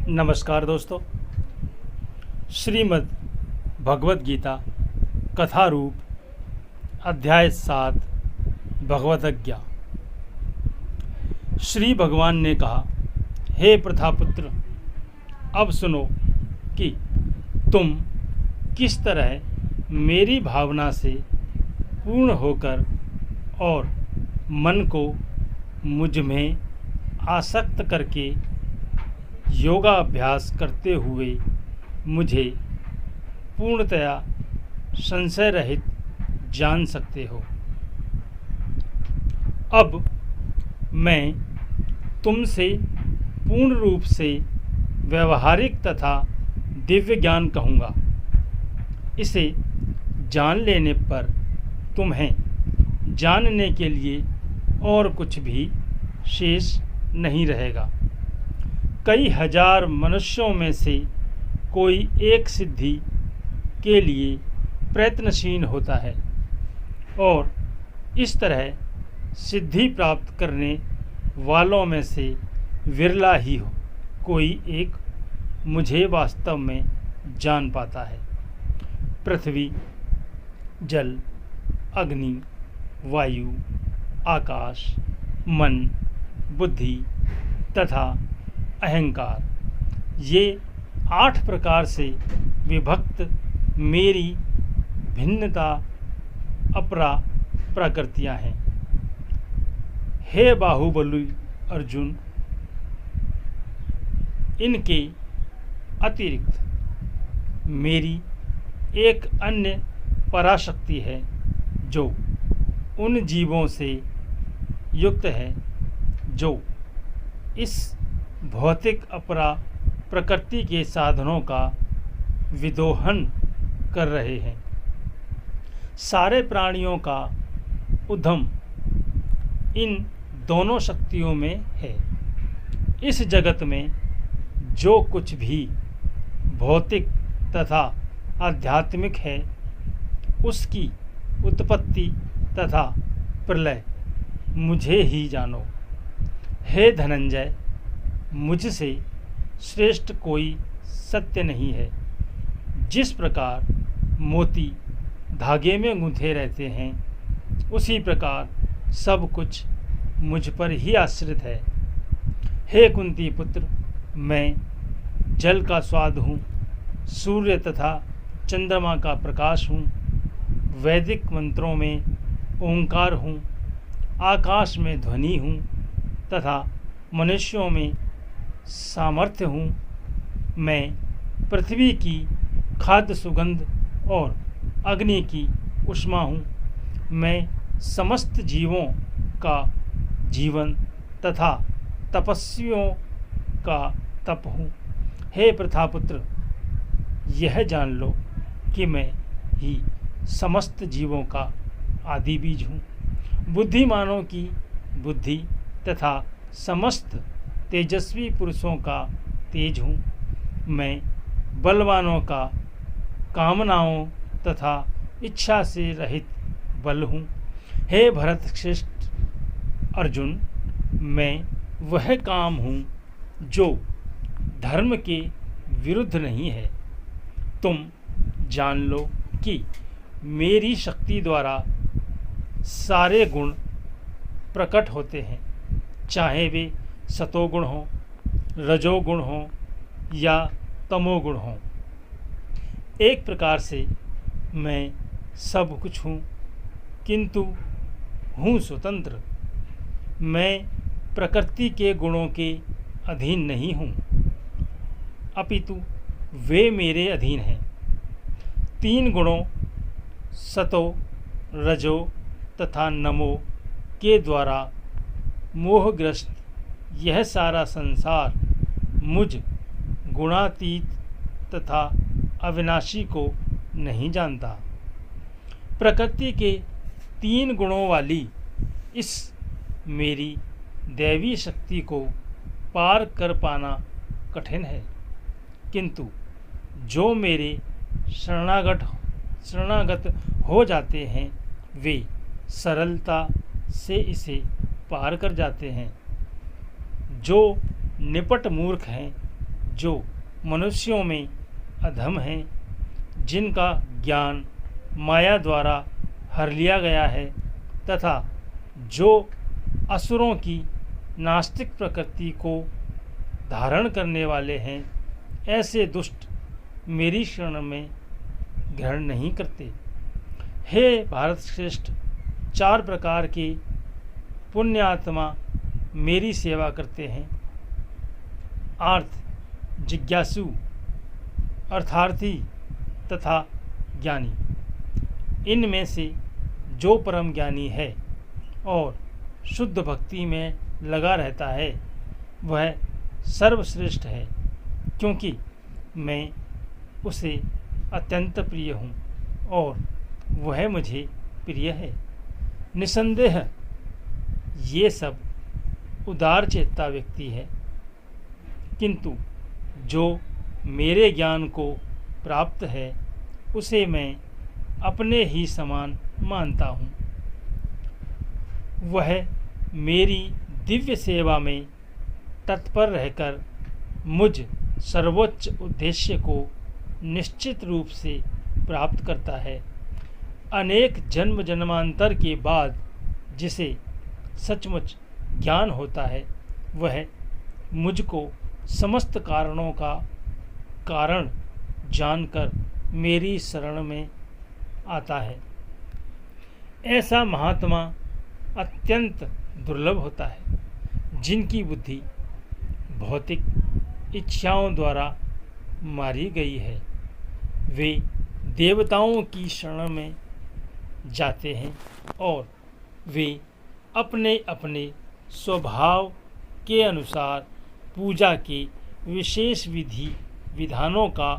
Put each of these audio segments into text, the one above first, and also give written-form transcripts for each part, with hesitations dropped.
नमस्कार दोस्तों। श्रीमद् भगवत गीता कथा रूप अध्याय 7 भगवदज्ञा। श्री भगवान ने कहा, हे प्रथापुत्र, अब सुनो कि तुम किस तरह मेरी भावना से पूर्ण होकर और मन को मुझ में आसक्त करके योगाभ्यास करते हुए मुझे पूर्णतया संशय रहित जान सकते हो। अब मैं तुमसे पूर्ण रूप से व्यवहारिक तथा दिव्य ज्ञान कहूँगा। इसे जान लेने पर तुम्हें जानने के लिए और कुछ भी शेष नहीं रहेगा। कई हजार मनुष्यों में से कोई एक सिद्धि के लिए प्रयत्नशील होता है और इस तरह सिद्धि प्राप्त करने वालों में से विरला ही कोई एक मुझे वास्तव में जान पाता है। पृथ्वी, जल, अग्नि, वायु, आकाश, मन, बुद्धि तथा अहंकार, ये 8 प्रकार से विभक्त मेरी भिन्नता अपरा प्रकृतियाँ हैं। हे बाहुबली अर्जुन, इनके अतिरिक्त मेरी एक अन्य पराशक्ति है जो उन जीवों से युक्त है जो इस भौतिक अपरा प्रकृति के साधनों का विदोहन कर रहे हैं। सारे प्राणियों का उद्गम इन दोनों शक्तियों में है। इस जगत में जो कुछ भी भौतिक तथा आध्यात्मिक है, उसकी उत्पत्ति तथा प्रलय मुझे ही जानो। हे धनंजय, मुझसे श्रेष्ठ कोई सत्य नहीं है। जिस प्रकार मोती धागे में गूंथे रहते हैं, उसी प्रकार सब कुछ मुझ पर ही आश्रित है। हे कुंती पुत्र, मैं जल का स्वाद हूँ, सूर्य तथा चंद्रमा का प्रकाश हूँ, वैदिक मंत्रों में ओंकार हूँ, आकाश में ध्वनि हूँ तथा मनुष्यों में सामर्थ्य हूँ। मैं पृथ्वी की खाद्य सुगंध और अग्नि की ऊष्मा हूँ। मैं समस्त जीवों का जीवन तथा तपस्वियों का तप हूँ। हे प्रथापुत्र, यह जान लो कि मैं ही समस्त जीवों का आदि बीज हूँ। बुद्धिमानों की बुद्धि तथा समस्त तेजस्वी पुरुषों का तेज हूँ। मैं बलवानों का कामनाओं तथा इच्छा से रहित बल हूँ। हे भरत श्रेष्ठ अर्जुन, मैं वह काम हूँ जो धर्म के विरुद्ध नहीं है। तुम जान लो कि मेरी शक्ति द्वारा सारे गुण प्रकट होते हैं, चाहे वे सतोगुण हो, रजोगुण हो या तमोगुण हो। एक प्रकार से मैं सब कुछ हूँ, किंतु हूँ स्वतंत्र। मैं प्रकृति के गुणों के अधीन नहीं हूँ, अपितु वे मेरे अधीन हैं। 3 गुणों सतो, रजो तथा नमो के द्वारा मोहग्रस्त यह सारा संसार मुझ गुणातीत तथा अविनाशी को नहीं जानता। प्रकृति के 3 गुणों वाली इस मेरी दैवी शक्ति को पार कर पाना कठिन है, किंतु जो मेरे शरणागत हो जाते हैं, वे सरलता से इसे पार कर जाते हैं। जो निपट मूर्ख हैं, जो मनुष्यों में अधम हैं, जिनका ज्ञान माया द्वारा हर लिया गया है, तथा जो असुरों की नास्तिक प्रकृति को धारण करने वाले हैं, ऐसे दुष्ट मेरी शरण में ग्रहण नहीं करते। हे भारत श्रेष्ठ, 4 प्रकार के पुण्यात्मा मेरी सेवा करते हैं। आर्थ, जिज्ञासु, अर्थार्थी तथा ज्ञानी। इनमें से जो परम ज्ञानी है और शुद्ध भक्ति में लगा रहता है, वह सर्वश्रेष्ठ है, क्योंकि मैं उसे अत्यंत प्रिय हूँ और वह मुझे प्रिय है। निसंदेह ये सब उदार चेता व्यक्ति है, किंतु जो मेरे ज्ञान को प्राप्त है, उसे मैं अपने ही समान मानता हूँ। वह मेरी दिव्य सेवा में तत्पर रहकर मुझ सर्वोच्च उद्देश्य को निश्चित रूप से प्राप्त करता है। अनेक जन्म जन्मांतर के बाद जिसे सचमुच ज्ञान होता है, वह मुझको समस्त कारणों का कारण जानकर मेरी शरण में आता है। ऐसा महात्मा अत्यंत दुर्लभ होता है, जिनकी बुद्धि भौतिक इच्छाओं द्वारा मारी गई है। वे देवताओं की शरण में जाते हैं और वे अपने अपने स्वभाव के अनुसार पूजा के विशेष विधि विधानों का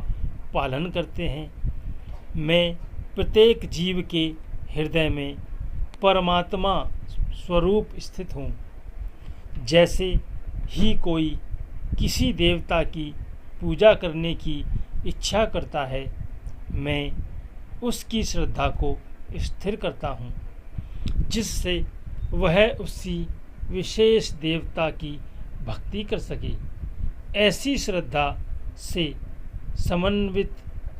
पालन करते हैं। मैं प्रत्येक जीव के हृदय में परमात्मा स्वरूप स्थित हूँ। जैसे ही कोई किसी देवता की पूजा करने की इच्छा करता है, मैं उसकी श्रद्धा को स्थिर करता हूँ, जिससे वह उसी विशेष देवता की भक्ति कर सके। ऐसी श्रद्धा से समन्वित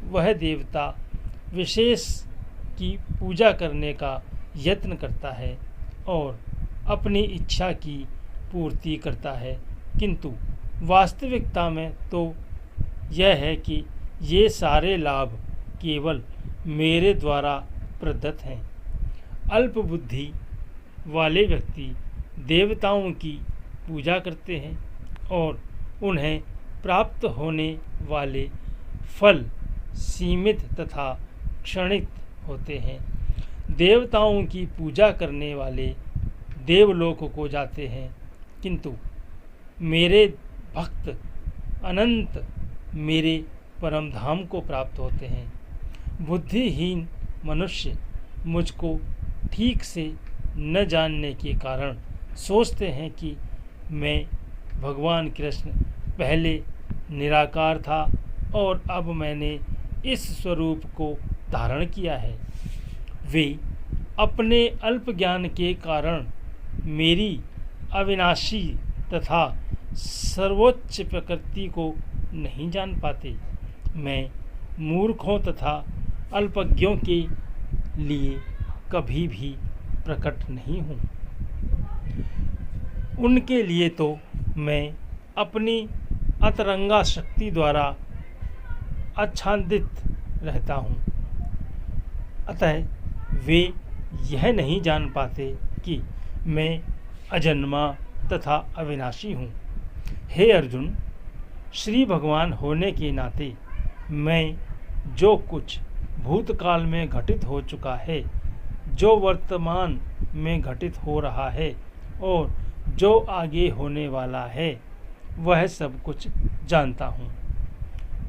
वह देवता विशेष की पूजा करने का यत्न करता है और अपनी इच्छा की पूर्ति करता है, किंतु वास्तविकता में तो यह है कि ये सारे लाभ केवल मेरे द्वारा प्रदत्त हैं। अल्प बुद्धि वाले व्यक्ति देवताओं की पूजा करते हैं और उन्हें प्राप्त होने वाले फल सीमित तथा क्षणिक होते हैं। देवताओं की पूजा करने वाले देवलोक को जाते हैं, किंतु मेरे भक्त अनंत मेरे परम धाम को प्राप्त होते हैं। बुद्धिहीन मनुष्य मुझको ठीक से न जानने के कारण सोचते हैं कि मैं भगवान कृष्ण पहले निराकार था और अब मैंने इस स्वरूप को धारण किया है। वे अपने अल्प ज्ञान के कारण मेरी अविनाशी तथा सर्वोच्च प्रकृति को नहीं जान पाते। मैं मूर्खों तथा अल्पज्ञों के लिए कभी भी प्रकट नहीं हूँ। उनके लिए तो मैं अपनी अतरंगा शक्ति द्वारा आच्छादित रहता हूँ। अतः वे यह नहीं जान पाते कि मैं अजन्मा तथा अविनाशी हूँ। हे अर्जुन, श्री भगवान होने के नाते मैं जो कुछ भूतकाल में घटित हो चुका है, जो वर्तमान में घटित हो रहा है और जो आगे होने वाला है, वह सब कुछ जानता हूँ।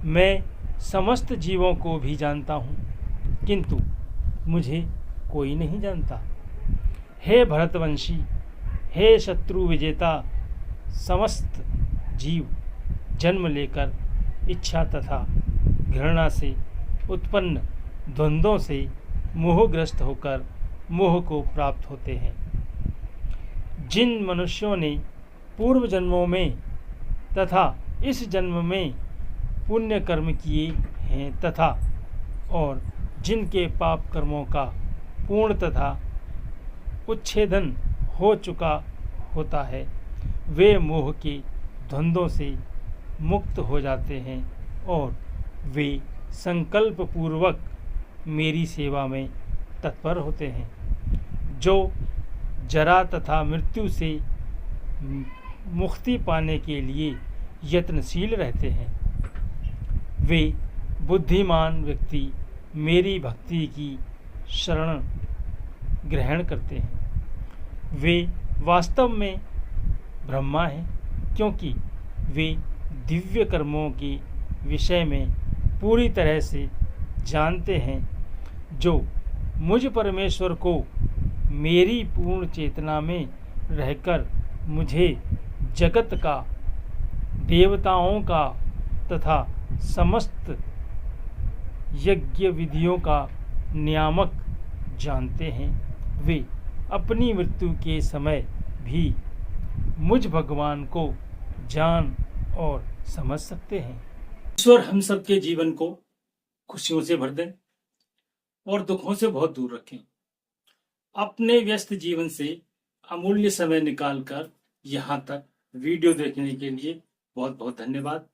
मैं समस्त जीवों को भी जानता हूँ, किंतु मुझे कोई नहीं जानता। हे भरतवंशी, हे शत्रु विजेता, समस्त जीव जन्म लेकर इच्छा तथा घृणा से उत्पन्न द्वंद्वों से मोहग्रस्त होकर मोह को प्राप्त होते हैं। जिन मनुष्यों ने पूर्व जन्मों में तथा इस जन्म में पुण्य कर्म किए हैं तथा और जिनके पाप कर्मों का पूर्ण तथा उच्छेदन हो चुका होता है, वे मोह के द्वंद्वों से मुक्त हो जाते हैं और वे संकल्प पूर्वक मेरी सेवा में तत्पर होते हैं। जो जरा तथा मृत्यु से मुक्ति पाने के लिए यत्नशील रहते हैं, वे बुद्धिमान व्यक्ति मेरी भक्ति की शरण ग्रहण करते हैं। वे वास्तव में ब्रह्मा हैं, क्योंकि वे दिव्य कर्मों के विषय में पूरी तरह से जानते हैं। जो मुझ परमेश्वर को मेरी पूर्ण चेतना में रहकर मुझे जगत का, देवताओं का तथा समस्त यज्ञ विधियों का नियामक जानते हैं, वे अपनी मृत्यु के समय भी मुझ भगवान को जान और समझ सकते हैं। ईश्वर हम सबके जीवन को खुशियों से भर दें और दुखों से बहुत दूर रखें। अपने व्यस्त जीवन से अमूल्य समय निकालकर यहाँ तक वीडियो देखने के लिए बहुत बहुत धन्यवाद।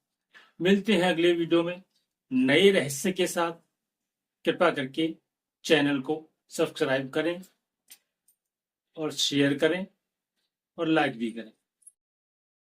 मिलते हैं अगले वीडियो में नए रहस्य के साथ। कृपा करके चैनल को सब्सक्राइब करें और शेयर करें और लाइक भी करें।